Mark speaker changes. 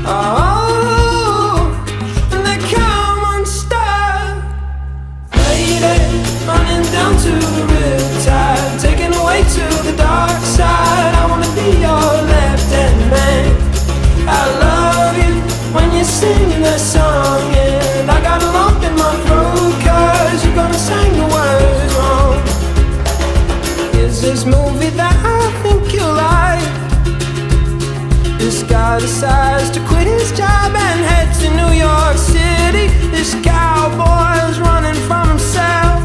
Speaker 1: Oh, and they come unstuck. Lady, running down to the riptide, taken away to the dark side. I wanna be your left-hand man. I love you when you're singing that song, and I got a lump in my throat 'cause you're gonna sing the words wrong. Here's this movie that I think you like. This guy decides to quit his job and head to New York City. This cowboy's running from himself.